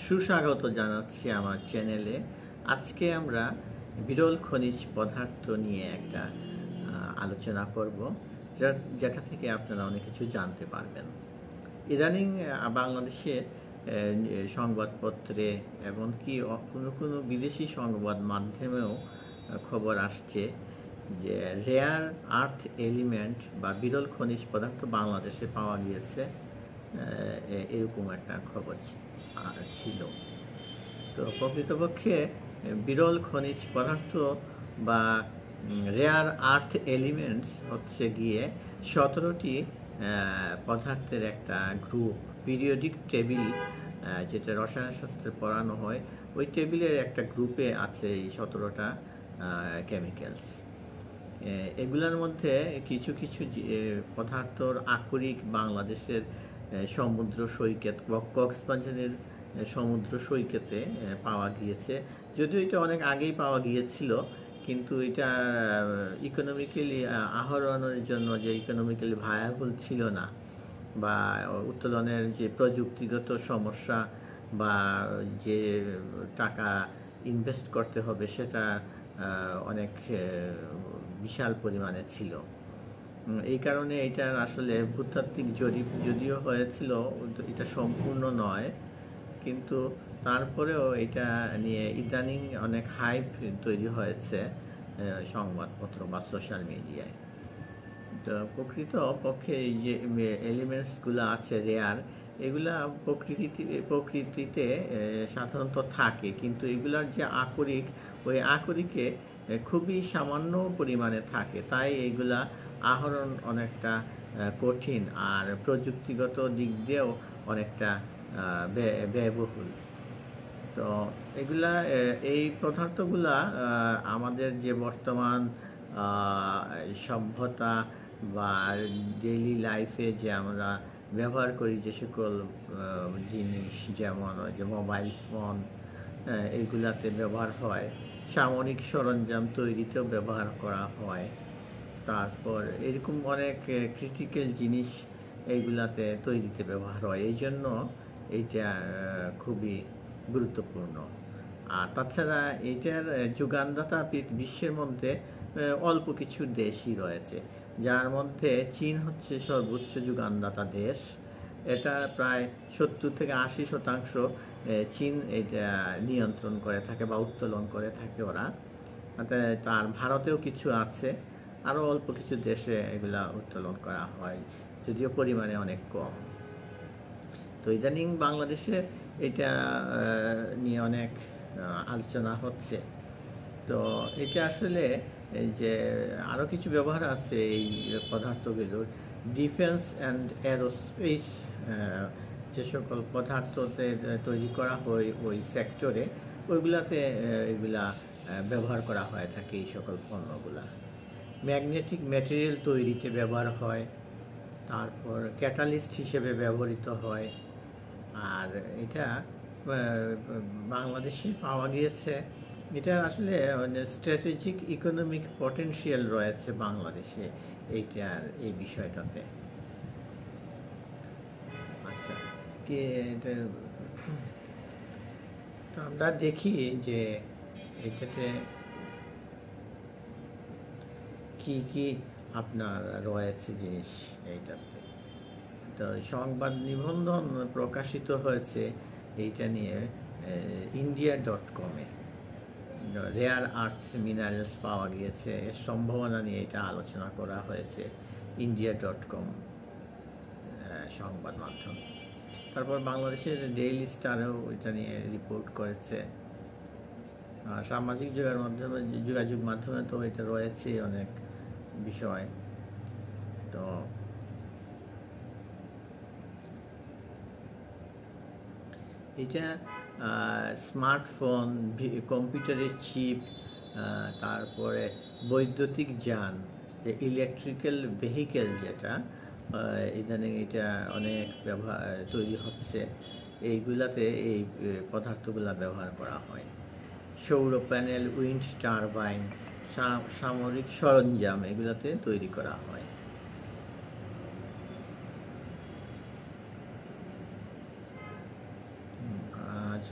সুস্বাগত জানাচ্ছি আমার চ্যানেলে। আজকে আমরা বিরল খনিজ পদার্থ নিয়ে একটা আলোচনা করব, যেটা থেকে আপনারা অনেক কিছু জানতে পারবেন। ইদানিং বাংলাদেশে সংবাদপত্রে এমনকি কোনো কোনো বিদেশি সংবাদ মাধ্যমেও খবর আসছে যে রেয়ার আর্থ এলিমেন্ট বা বিরল খনিজ পদার্থ বাংলাদেশে পাওয়া গিয়েছে, এরকম একটা খবর ছিল। তো প্রকৃতপক্ষে বিরল খনিজ পদার্থ বা রেয়ার আর্থ এলিমেন্টস হচ্ছে গিয়ে 17টি পদার্থের একটা গ্রুপ। পিরিয়ডিক টেবিল, যেটা রসায়নশাস্ত্রে পড়ানো হয়, ওই টেবিলের একটা গ্রুপে আছে এই 17টা কেমিক্যালস। এগুলোর মধ্যে কিছু কিছু পদার্থর আকরিক বাংলাদেশের সমুদ্র সৈকত, কক্সবাজারের সমুদ্র সৈকতে পাওয়া গিয়েছে। যদিও এটা অনেক আগেই পাওয়া গিয়েছিল, কিন্তু এটা ইকোনমিক্যালি আহরণের জন্য যে ইকোনমিক্যালি ভায়াবল ছিল না, বা উত্তোলনের যে প্রযুক্তিগত সমস্যা বা যে টাকা ইনভেস্ট করতে হবে সেটা অনেক বিশাল পরিমাণে ছিল। এই কারণে এটার আসলে ভূতাত্ত্বিক জরিপ যদিও হয়েছিল, এটা সম্পূর্ণ নয়, কিন্তু তারপরেও এটা নিয়ে ইদানিং অনেক হাইপ তৈরি হয়েছে সংবাদপত্র বা সোশ্যাল মিডিয়ায়। তো প্রকৃত পক্ষে এই যে এলিমেন্টসগুলো আছে রেয়ার, এগুলা প্রকৃতিতে সাধারণত থাকে, কিন্তু এগুলার যে আকরিক, ওই আকরিকে খুবই সামান্য পরিমাণে থাকে, তাই এইগুলা আহরণ অনেকটা কঠিন, আর প্রযুক্তিগত দিক দিয়েও অনেকটা ব্যয়বহুল। তো এগুলা এই পদার্থগুলা আমাদের যে বর্তমান সভ্যতা বা ডেইলি লাইফে যে আমরা ব্যবহার করি যে সকল জিনিস, যেমন যে মোবাইল ফোন, এইগুলাতে ব্যবহার হয়, সামরিক সরঞ্জাম তৈরিতেও ব্যবহার করা হয়, তারপর এরকম অনেক ক্রিটিক্যাল জিনিস এইগুলাতে তৈরিতে ব্যবহার হয়। এই জন্য এইটা খুবই গুরুত্বপূর্ণ। আর তাছাড়া এইটার যোগানদাতা বিশ্বের মধ্যে অল্প কিছু দেশই রয়েছে, যার মধ্যে চীন হচ্ছে সর্বোচ্চ যোগানদাতা দেশ। এটা প্রায় 70 থেকে 80% চীন এটা নিয়ন্ত্রণ করে থাকে বা উত্তোলন করে থাকে ওরা। তার ভারতেও কিছু আছে, আরও অল্প কিছু দেশে এগুলা উত্তোলন করা হয়, যদিও পরিমাণে অনেক কম। তো ইদানিং বাংলাদেশে এটা নিয়ে অনেক আলোচনা হচ্ছে। তো এটা আসলে যে আরও কিছু ব্যবহার আছে এই পদার্থগুলোর। ডিফেন্স অ্যান্ড এরোস্পেস যে সকল পদার্থতে তৈরি করা হয় ওই সেক্টরে, ওইগুলাতে এগুলা ব্যবহার করা হয়ে থাকে এই সকল পণ্যগুলা। ম্যাগনেটিক ম্যাটেরিয়াল তৈরিতে ব্যবহার হয়, তারপর ক্যাটালিস্ট হিসেবে ব্যবহৃত হয়। আর এটা বাংলাদেশে পাওয়া গিয়েছে। এটা আসলে স্ট্র্যাটেজিক ইকোনমিক পটেনশিয়াল রয়েছে বাংলাদেশে এইটার এই বিষয়টাতে। আচ্ছা, তো আমরা দেখি যে এটাতে কি কি আপনার রয়েছে জিনিস এইটাতে। তো সংবাদ নিবন্ধন প্রকাশিত হয়েছে এইটা নিয়ে India.com-এ। রেয়ার আর্থ মিনারেলস পাওয়া গিয়েছে, এর সম্ভাবনা নিয়ে এটা আলোচনা করা হয়েছে India.com সংবাদ মাধ্যম। তারপর বাংলাদেশের ডেইলি স্টারেও এটা নিয়ে রিপোর্ট করেছে। সামাজিক যোগাযোগ মাধ্যমে তো এটা রয়েছে অনেক বিষয়। তো এটা স্মার্টফোন, কম্পিউটারের চিপ, তারপরে বৈদ্যুতিক যান, যে ইলেকট্রিক্যাল ভেহিকেল, যেটা ইদানিং এটা অনেক তৈরি হচ্ছে, এইগুলাতে এই পদার্থগুলা ব্যবহার করা হয়। সৌর প্যানেল, উইন্ড টারবাইন, সামরিক সরঞ্জাম, এগুলাতে তৈরি করা হয়।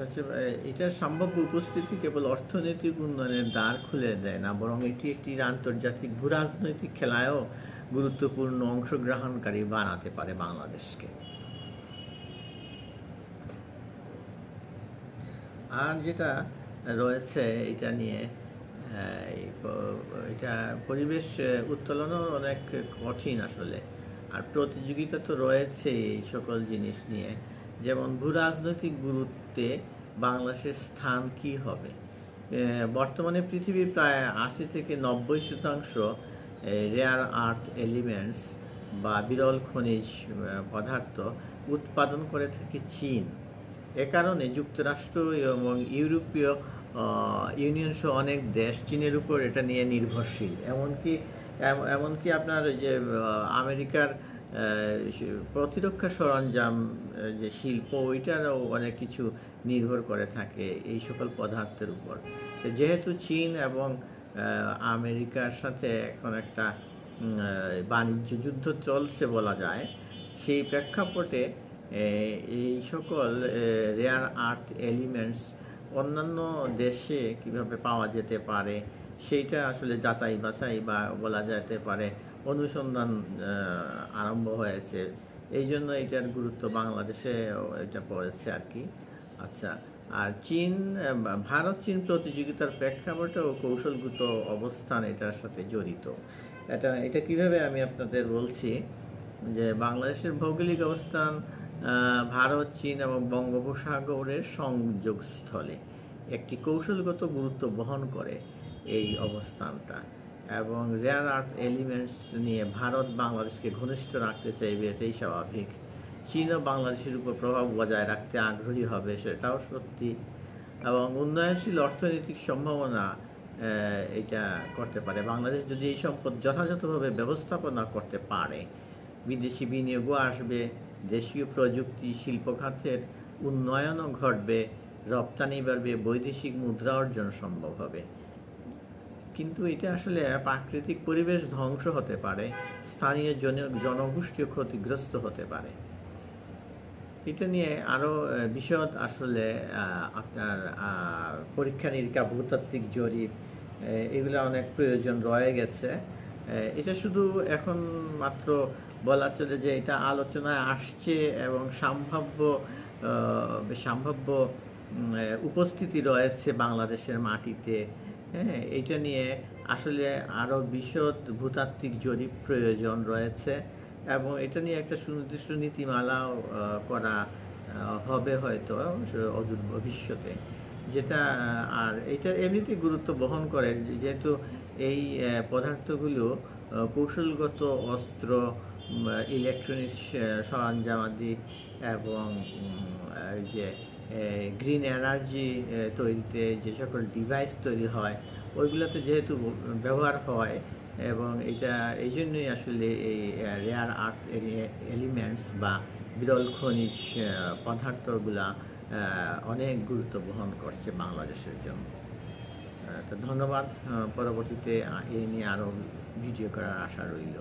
আচ্ছা, এটার সম্ভাব্য উপস্থিতি কেবল অর্থনৈতিক উন্নয়নের দ্বার খুলে দেয় না, বরং এটি একটি আন্তর্জাতিক ভূরাজনৈতিক খেলায়ও গুরুত্বপূর্ণ অংশগ্রহণকারী বানাতে পারে বাংলাদেশকে। আর যেটা রয়েছে এটা নিয়ে, এটা পরিবেশ উত্তোলনও অনেক কঠিন আসলে। আর প্রতিযোগিতা তো রয়েছে এই সকল জিনিস নিয়ে, যেমন ভূরাজনৈতিক গুরুত্বে বাংলাদেশের স্থান কি হবে। বর্তমানে পৃথিবীর প্রায় 80 থেকে 90% রেয়ার আর্থ এলিমেন্টস বা বিরল খনিজ পদার্থ উৎপাদন করে থাকে চীন। এ কারণে যুক্তরাষ্ট্র এবং ইউরোপীয় ইউনিয়ন সহ অনেক দেশ চীনের উপর এটা নিয়ে নির্ভরশীল। এমনকি আপনার যে আমেরিকার প্রতিরক্ষা সরঞ্জাম যে শিল্প, ওইটারও অনেক কিছু নির্ভর করে থাকে এই সকল পদার্থের উপর। যেহেতু চীন এবং আমেরিকার সাথে এখন একটা বাণিজ্য যুদ্ধ চলছে বলা যায়, সেই প্রেক্ষাপটে এই সকল রেয়ার আর্থ এলিমেন্টস অন্যান্য দেশে কিভাবে পাওয়া যেতে পারে সেইটা আসলে যাচাই বাছাই বা বলা যেতে পারে অনুসন্ধান আরম্ভ হয়েছে। এই জন্য এটার গুরুত্ব বাংলাদেশে এটা পড়েছে আর কি। আচ্ছা, আর ভারত চীন প্রতিযোগিতার প্রেক্ষাপটে ও কৌশলগত অবস্থান এটার সাথে জড়িত। এটা কিভাবে আমি আপনাদের বলছি যে বাংলাদেশের ভৌগোলিক অবস্থান ভারত চীন এবং বঙ্গোপসাগরের সংযোগস্থলে একটি কৌশলগত গুরুত্ব বহন করে এই অবস্থানটা, এবং রেয়ার আর্থ এলিমেন্টস নিয়ে ভারত বাংলাদেশকে ঘনিষ্ঠ রাখতে চাইবে, এটাই স্বাভাবিক। চীনও বাংলাদেশের উপর প্রভাব বজায় রাখতে আগ্রহী হবে, সেটাও সত্যি। এবং উন্নয়নশীল অর্থনৈতিক সম্ভাবনা এটা করতে পারে বাংলাদেশ যদি এই সম্পদ যথাযথভাবে ব্যবস্থাপনা করতে পারে। বিদেশি বিনিয়োগও আসবে, দেশীয় প্রযুক্তি শিল্প খাতের উন্নয়নও ঘটবে, রপ্তানি বাড়বে, বৈদেশিক মুদ্রা অর্জন সম্ভব হবে। কিন্তু এটা আসলে প্রাকৃতিক পরিবেশ ধ্বংস হতে পারে, স্থানীয় জনগোষ্ঠীও ক্ষতিগ্রস্ত হতে পারে। এটা নিয়ে আরও বিশদ আসলে আপনার পরীক্ষা নিরীক্ষা, ভূতাত্ত্বিক জরিপ, এগুলো অনেক প্রয়োজন রয়ে গেছে। এটা শুধু এখন মাত্র বলা চলে যে এটা আলোচনায় আসছে এবং সম্ভাব্য উপস্থিতি রয়েছে বাংলাদেশের মাটিতে। হ্যাঁ, এটা নিয়ে আসলে আরও বিশদ ভূতাত্ত্বিক জরিপ প্রয়োজন রয়েছে, এবং এটা নিয়ে একটা সুনির্দিষ্ট নীতিমালাও করা হবে হয়তো অদূর ভবিষ্যতে, যেটা আর এটা এমনিতেই গুরুত্ব বহন করে যেহেতু এই পদার্থগুলো কৌশলগত অস্ত্র, ইলেকট্রনিক্স সরঞ্জামাদি এবং যে গ্রিন এনার্জি তৈরিতে যে সকল ডিভাইস তৈরি হয় ওইগুলোতে যেহেতু ব্যবহার হয়, এবং এটা এই জন্যই আসলে এই রেয়ার আর্থ এলিমেন্টস বা বিরল খনিজ পদার্থগুলা অনেক গুরুত্ব বহন করছে বাংলাদেশের জন্য। তো ধন্যবাদ। পরবর্তীতে এই নিয়ে আরও ভিডিও করার আশা রইল।